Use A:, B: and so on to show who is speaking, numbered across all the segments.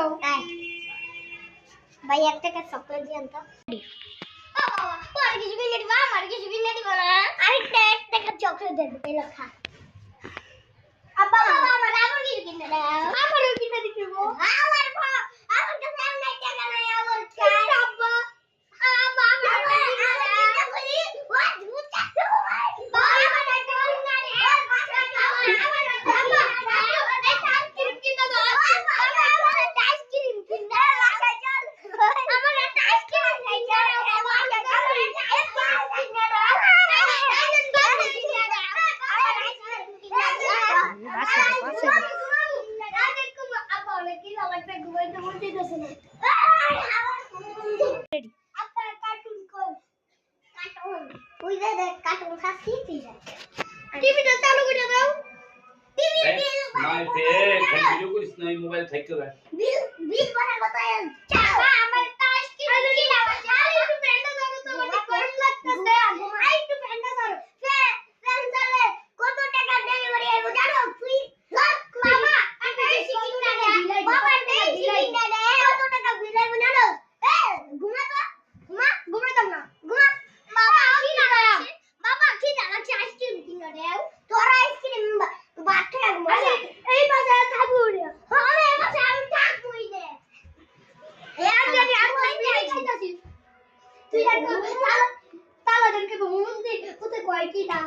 A: দাও ভাই 1 টাকা চকলেট দিন তো আর কিছু কিনে দিবা আমার কিছু কিনে দিবা না আরেকটা 1 টাকা চকলেট দেন এই লেখা আব্বা আমার কিছু কিনে দাও আমারও কিনে দিতে গো আমার কাছে আর নাই টাকা নাই আমার কাছে আব্বা আব্বা আমার কিনে বলি ওয়াট বুঝা তো বাবা আমার টাকা নাই টিভিটা চালু করে দাও টিভি
B: নাই তে ভিডিও করিস না মোবাইল থেকে রাখ
A: বিল বানার কথা চাপা আমার টাচ কি দিলাম আরে একটু ফ্যানটা ধরো তো মানে গরম লাগতেছে আই একটু ফ্যানটা ধরো ফ্যান চলে কত টাকা ডেলিভারি আইবো জানো তুই বাবা একটা শিকিং না দে বাবা দে শিকিং না দে কত টাকা বিল আইবো জানো এ ঘুমা তো ঘুমাতাম না ঘুমা বাবা কি লাগছে বাবা কি লাগছে আইসক্রিম কিনে দাও তোরা আইসক্রিম বাট রাখবো এই বাজারে থাকবো রে আরে এই বাজারে আমি থাকবোই রে এই জানি আমি খাইতাছি তুই তালা দেনকে মন্দির কোথায় কয় কি দা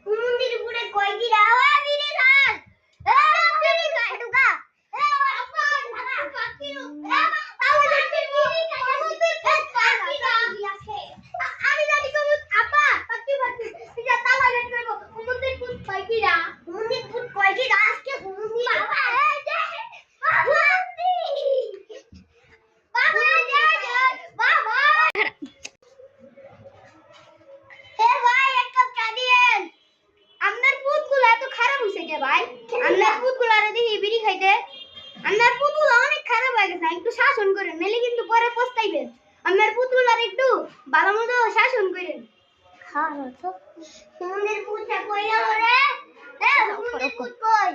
A: মন্দির পুরে কয় কি দা ওই বিড়ি খান বিড়ি খায় ঢুকা আপা কাকি তালা দেনকে বিড়ি খায় মন্দির কাকি দা আমি জানি কম আপা কাকি তুই তালা দেনকে মন্দির পুর কয় কি দা মন্দির পুর কয় কি দা আজকে মন্দির বাবা এই দে বাবা এ ভাই এক কাপ চা দিয়েন আপনার পুতগুলো এত খারাপ হইছে কে ভাই আপনার পুতগুলো আরে দেখি বিড়ি খাইতে আপনার পুতগুলো অনেক খারাপ হয়ে গেছে একটু শাসন করেন নালে কিন্তু পরে পস্তাইবেন আপনার পুতগুলো আর একটু ভালো মতো শাসন করেন খারাপ তো মনের পুতটা কই গেল রে এ মনের পুত কই